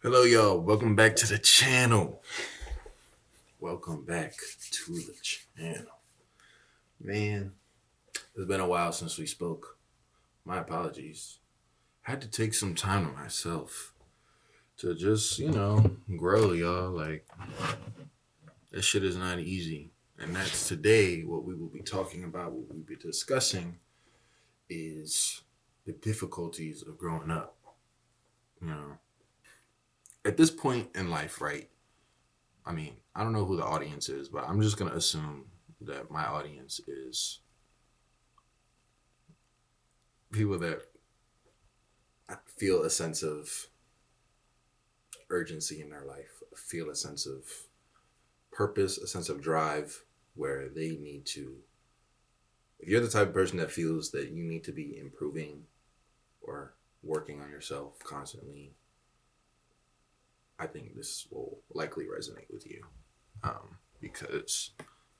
Hello, y'all. Welcome back to the channel. Welcome back to the channel. Man, it's been a while since we spoke. My apologies. I had to take some time to myself to just, grow, y'all. Like, that shit is not easy. And that's today what we will be talking about, what we'll be discussing is the difficulties of growing up. You know, at this point in life, right? I mean, I don't know who the audience is, but I'm just gonna assume that my audience is people that feel a sense of urgency in their life, feel a sense of purpose, a sense of drive, where they need to. If you're the type of person that feels that you need to be improving or working on yourself constantly, I think this will likely resonate with you because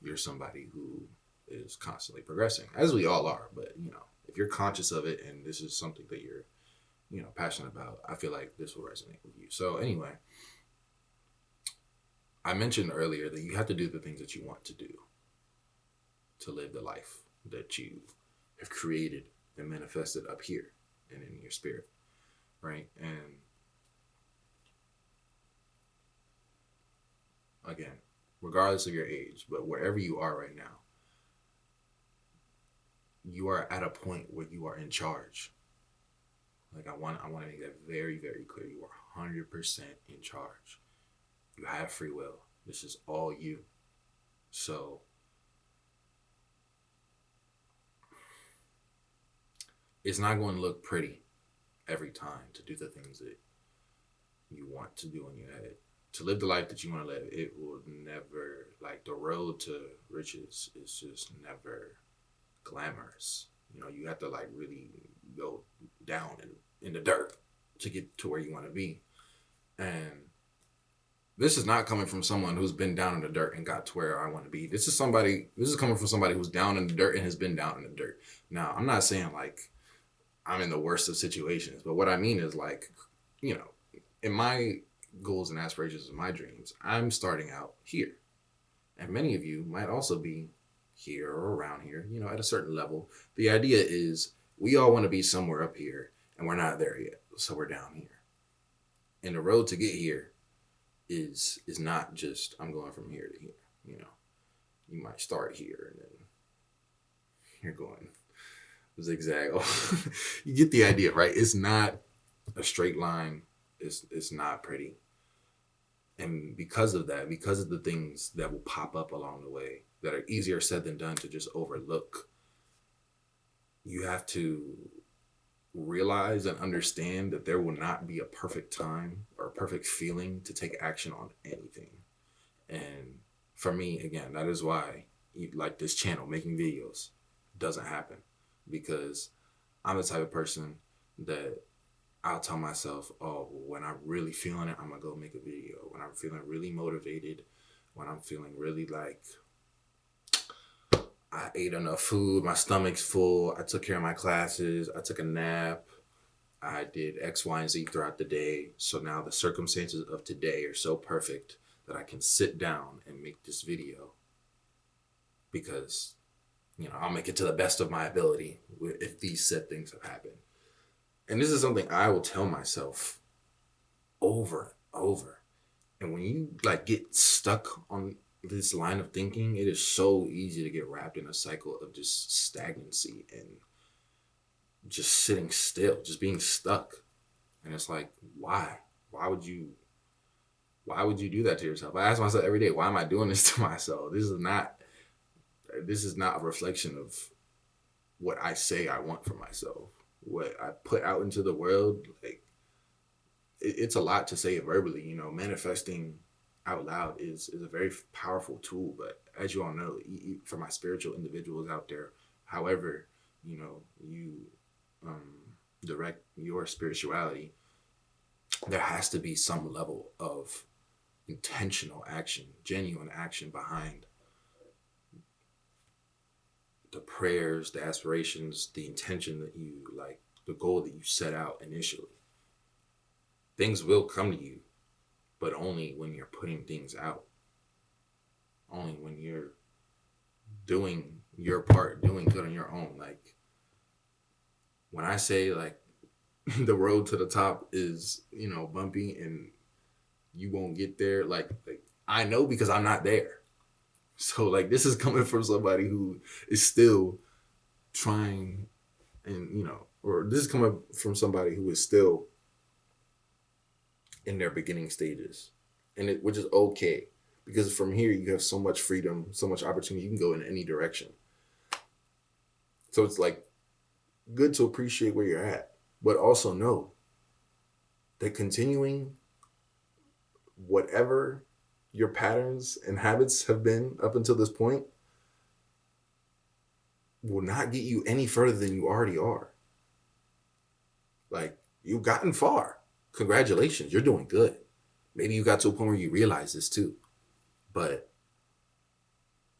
you're somebody who is constantly progressing, as we all are. But if you're conscious of it and this is something that you're passionate about, I feel like this will resonate with you. So anyway, I mentioned earlier that you have to do the things that you want to do to live the life that you have created and manifested up here and in your spirit, right? And again, regardless of your age, but wherever you are right now, you are at a point where you are in charge. Like I want to make that very, very clear. You are 100% in charge. You have free will. This is all you. So it's not going to look pretty every time to do the things that you want to do in your head. To live the life that you want to live, it will never, like the road to riches is just never glamorous. You have to like really go down in the dirt to get to where you want to be. And this is not coming from someone who's been down in the dirt and got to where I want to be. This is coming from somebody who's down in the dirt and has been down in the dirt. Now, I'm not saying like I'm in the worst of situations, but what I mean is like, in my goals and aspirations and my dreams, I'm starting out here. And many of you might also be here or around here, at a certain level. The idea is we all want to be somewhere up here and we're not there yet. So we're down here. And the road to get here is not just I'm going from here to here. You might start here and then you're going zigzag. You get the idea, right? It's not a straight line. It's not pretty. And because of that, because of the things that will pop up along the way that are easier said than done to just overlook, you have to realize and understand that there will not be a perfect time or a perfect feeling to take action on anything. And for me, again, that is why like this channel, making videos, doesn't happen, because I'm the type of person that I'll tell myself, oh, when I'm really feeling it, I'm gonna go make a video. When I'm feeling really motivated, when I'm feeling really like I ate enough food, my stomach's full, I took care of my classes, I took a nap, I did X, Y, and Z throughout the day. So now the circumstances of today are so perfect that I can sit down and make this video because, I'll make it to the best of my ability if these said things have happened. And this is something I will tell myself over and over. And when you like get stuck on this line of thinking, it is so easy to get wrapped in a cycle of just stagnancy and just sitting still, just being stuck. And it's like, why? Why would you do that to yourself? I ask myself every day, why am I doing this to myself? This is not a reflection of what I say I want for myself. What I put out into the world, like it's a lot to say it verbally. Manifesting out loud is a very powerful tool. But as you all know, for my spiritual individuals out there, however, you direct your spirituality, there has to be some level of intentional action, genuine action behind the prayers, the aspirations, the intention that you like, the goal that you set out initially. Things will come to you. but only when you're putting things out. Only when you're doing your part, doing good on your own. Like when I say like the road to the top is, bumpy and you won't get there, like I know because I'm not there. So like this is coming from somebody who is still trying and or this is coming from somebody who is still in their beginning stages. Which is okay because from here you have so much freedom, so much opportunity. You can go in any direction. So it's like good to appreciate where you're at, but also know that continuing whatever your patterns and habits have been up until this point will not get you any further than you already are. Like, you've gotten far. Congratulations, you're doing good. Maybe you got to a point where you realize this too. But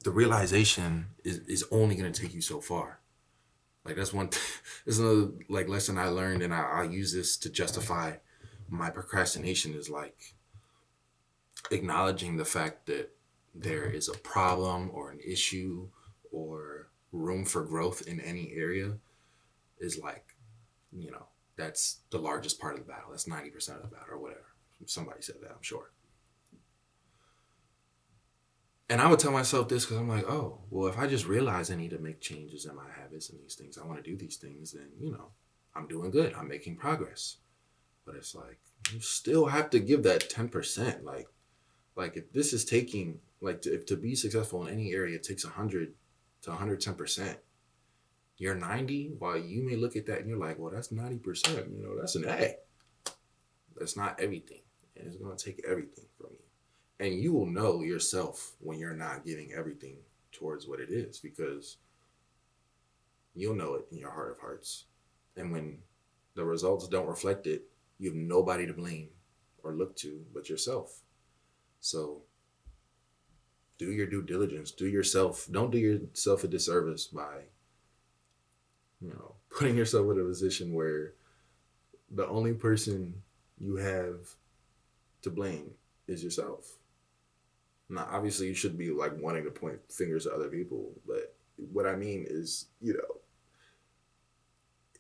the realization is only going to take you so far. Like, that's this is another like lesson I learned, and I use this to justify my procrastination, is like acknowledging the fact that there is a problem or an issue or room for growth in any area is like, that's the largest part of the battle. That's 90% of the battle or whatever. Somebody said that, I'm sure. And I would tell myself this because I'm like, oh, well, if I just realize I need to make changes in my habits and these things, I want to do these things, then, I'm doing good. I'm making progress. But it's like, you still have to give that 10%. Like if this is taking, like if to be successful in any area, it takes 100 to 110%. You're 90, while you may look at that and you're like, well, that's 90%. That's an A. That's not everything. And it's going to take everything from you. And you will know yourself when you're not giving everything towards what it is, because you'll know it in your heart of hearts. And when the results don't reflect it, you have nobody to blame or look to but yourself. So do your due diligence. Don't do yourself a disservice by, putting yourself in a position where the only person you have to blame is yourself. Now, obviously, you should be like wanting to point fingers at other people, but what I mean is,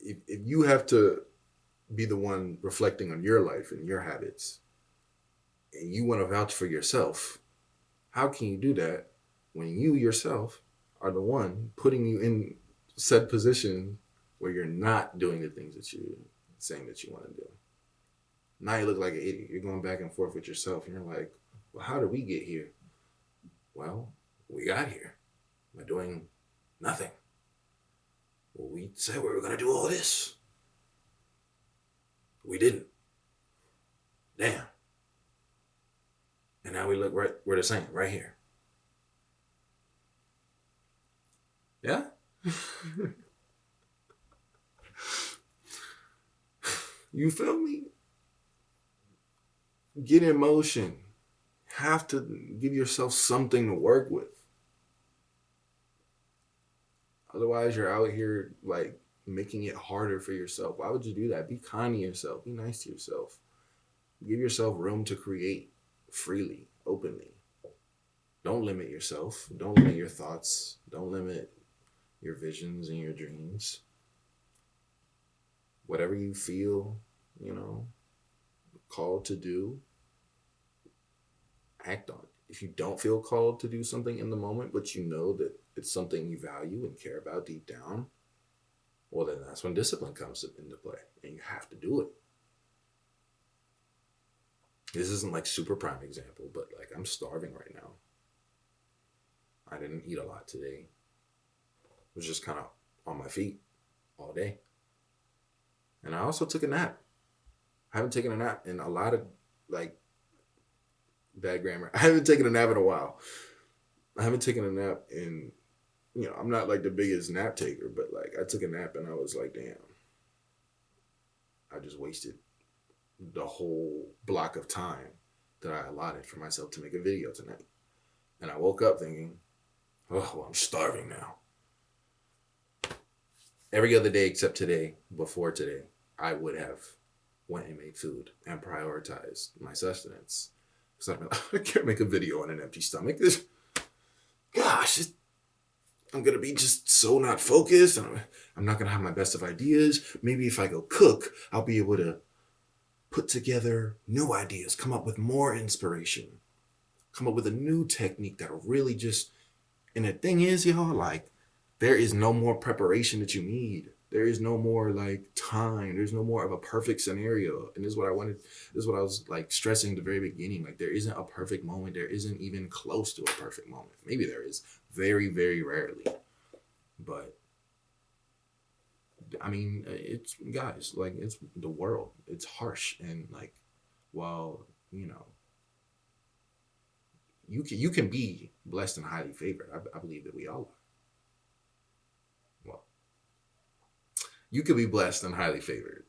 if you have to be the one reflecting on your life and your habits, and you want to vouch for yourself, how can you do that when you yourself are the one putting you in said position where you're not doing the things that you're saying that you want to do? Now you look like an idiot. You're going back and forth with yourself, and you're like, well, how did we get here? Well, we got here by doing nothing. Well, we said we were going to do all this. We didn't. Damn. And now we look right, we're the same, right here. Yeah? You feel me? Get in motion. Have to give yourself something to work with. Otherwise, you're out here like making it harder for yourself. Why would you do that? Be kind to yourself. Be nice to yourself. Give yourself room to create freely, openly. Don't limit yourself. Don't limit your thoughts. Don't limit your visions and your dreams. Whatever you feel, called to do, act on it. If you don't feel called to do something in the moment, but you know that it's something you value and care about deep down, well, then that's when discipline comes into play, and you have to do it. This isn't like super prime example, but like I'm starving right now. I didn't eat a lot today. I was just kind of on my feet all day. And I also took a nap. I haven't taken a nap in a lot of, like, bad grammar. I haven't taken a nap in a while. I haven't taken a nap in, I'm not like the biggest nap taker, but like I took a nap and I was like, damn, I just wasted the whole block of time that I allotted for myself to make a video tonight. And I woke up thinking, oh, well, I'm starving now. Every other day except today, before today, I would have went and made food and prioritized my sustenance. Because I can't make a video on an empty stomach. This, gosh, I'm gonna be just so not focused. And I'm not gonna have my best of ideas. Maybe if I go cook, I'll be able to put together new ideas, come up with more inspiration, come up with a new technique that'll really just. And the thing is, y'all, like, there is no more preparation that you need. There is no more like time. There's no more of a perfect scenario. And this is what I wanted. This is what I was like stressing at the very beginning. Like, there isn't a perfect moment. There isn't even close to a perfect moment. Maybe there is, very, very rarely. But I mean, it's, guys, like, it's the world. It's harsh. And like, while, you can be blessed and highly favored. I believe that we all are. Well, you could be blessed and highly favored,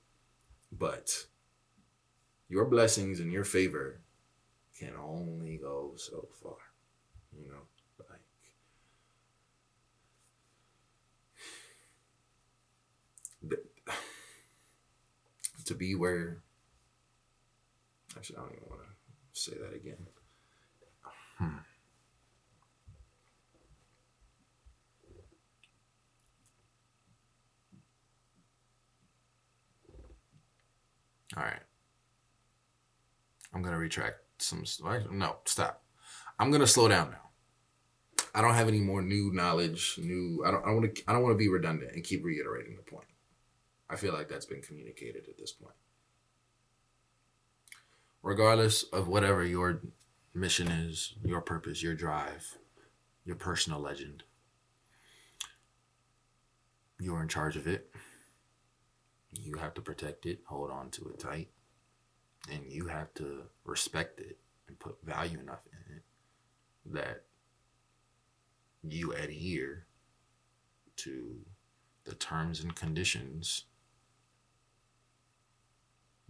but your blessings and your favor can only go so far. Like, to be where, actually, I don't even want to say that again. All right. I'm going to retract some. No, stop. I'm going to slow down now. I don't have any more new knowledge. I don't want to be redundant and keep reiterating the point. I feel like that's been communicated at this point. Regardless of whatever your mission is, your purpose, your drive, your personal legend, you're in charge of it. You have to protect it, hold on to it tight, and you have to respect it and put value enough in it that you adhere to the terms and conditions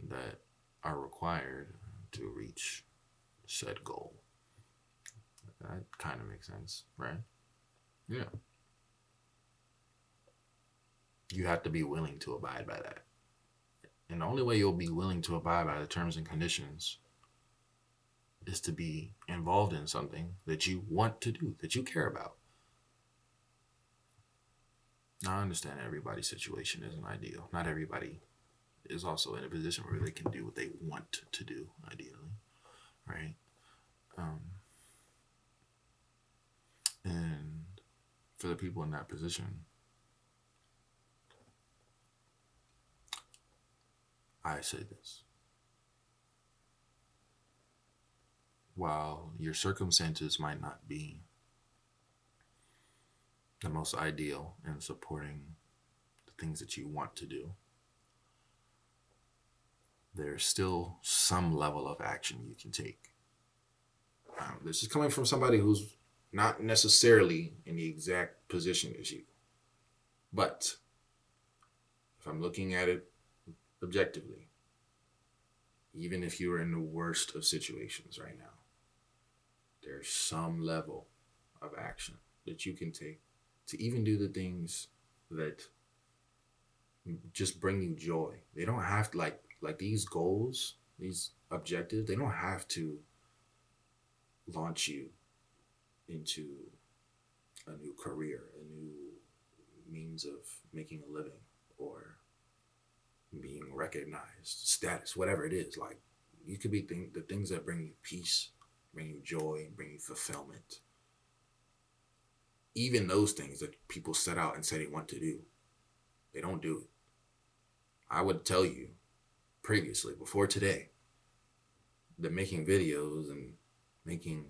that are required to reach said goal. That kind of makes sense, right? Yeah. You have to be willing to abide by that. And the only way you'll be willing to abide by the terms and conditions is to be involved in something that you want to do, that you care about. Now, I understand everybody's situation isn't ideal. Not everybody is also in a position where they can do what they want to do, ideally, right? And for the people in that position, I say this. While your circumstances might not be the most ideal in supporting the things that you want to do, there's still some level of action you can take. This is coming from somebody who's not necessarily in the exact position as you. But if I'm looking at it objectively, even if you're in the worst of situations right now, there's some level of action that you can take to even do the things that just bring you joy. They don't have to, like these goals, these objectives, they don't have to launch you into a new career, a new means of making a living, or being recognized, status, whatever it is. Like, you could be the things that bring you peace, bring you joy, bring you fulfillment. Even those things that people set out and say they want to do, they don't do it. I would tell you previously, before today, that making videos and making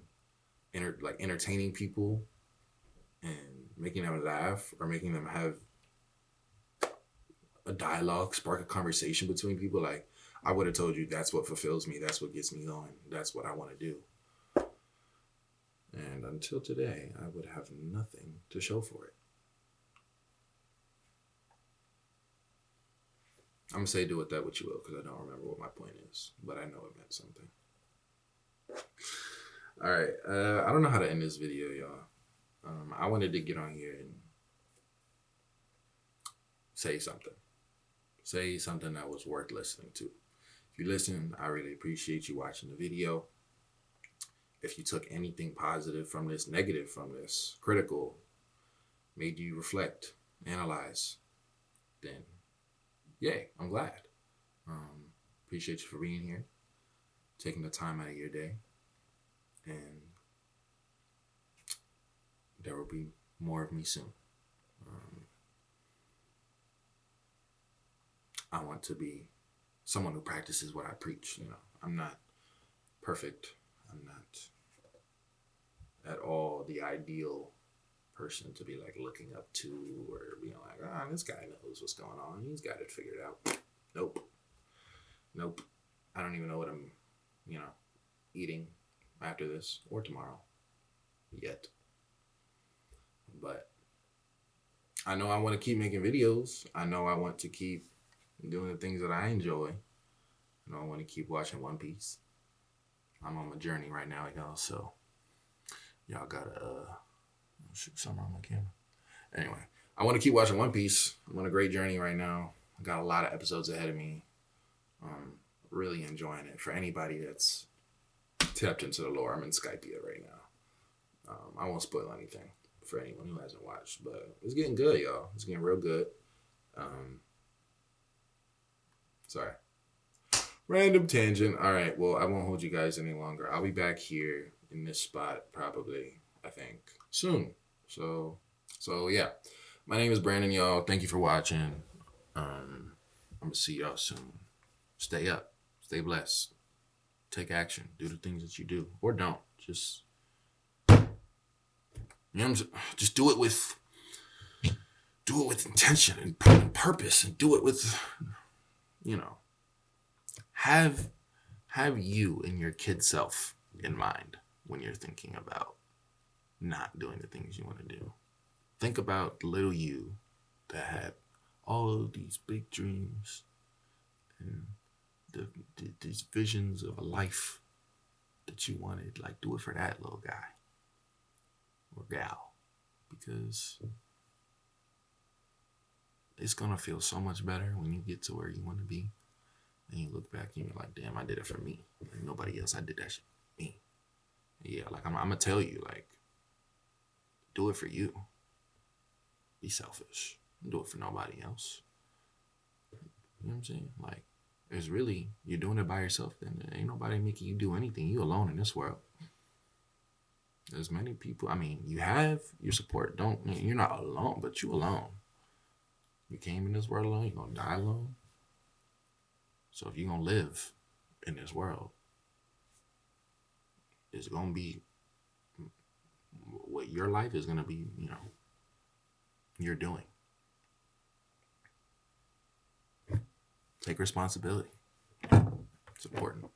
entertaining people and making them laugh, or making them have a dialogue, spark a conversation between people, like, I would have told you that's what fulfills me, that's what gets me going, that's what I want to do. And until today, I would have nothing to show for it. I'm going to say do with that what you will, because I don't remember what my point is, but I know it meant something. All right. I don't know how to end this video, y'all. I wanted to get on here and say something. Say something that was worth listening to. If you listen, I really appreciate you watching the video. if you took anything positive from this, negative from this, critical, made you reflect, analyze, then yay, I'm glad. Appreciate you for being here, taking the time out of your day, and there will be more of me soon. I want to be someone who practices what I preach. I'm not perfect. I'm not at all the ideal person to be like looking up to or being like, this guy knows what's going on. He's got it figured out. Nope. I don't even know what I'm, eating after this or tomorrow yet. But I know I want to keep making videos. I know I want to keep doing the things that I enjoy. I know I want to keep watching One Piece. I'm on my journey right now, y'all. So y'all gotta shoot something on my camera. Anyway, I want to keep watching One Piece. I'm on a great journey right now. I got a lot of episodes ahead of me. Really enjoying it. For anybody that's tapped into the lore, I'm in Skypiea right now. I won't spoil anything for anyone who hasn't watched, but it's getting good, y'all. It's getting real good. Sorry. Random tangent. All right, well, I won't hold you guys any longer. I'll be back here in this spot probably, I think, soon. So yeah. My name is Brandon, y'all. Thank you for watching. I'm going to see y'all soon. Stay up. Stay blessed. Take action. Do the things that you do. Or don't. Just do it with intention and purpose, and do it with, have you and your kid self in mind when you're thinking about not doing the things you want to do. Think about little you that had all of these big dreams and these visions of a life that you wanted. Like, do it for that little guy or gal, because it's gonna feel so much better when you get to where you want to be, and you look back and you're like, damn, I did it for me. Like, nobody else. I did that shit for me. Yeah, like I'm gonna tell you, like, do it for you. Be selfish. Do it for nobody else. You know what I'm saying? Like, there's really, you're doing it by yourself, then ain't nobody making you do anything. You alone in this world. There's many people. I mean, you have your support. You're not alone, but you alone. You came in this world alone. You're gonna die alone. So if you're gonna live in this world, it's gonna be what your life is gonna be. You're doing. Take responsibility. It's important.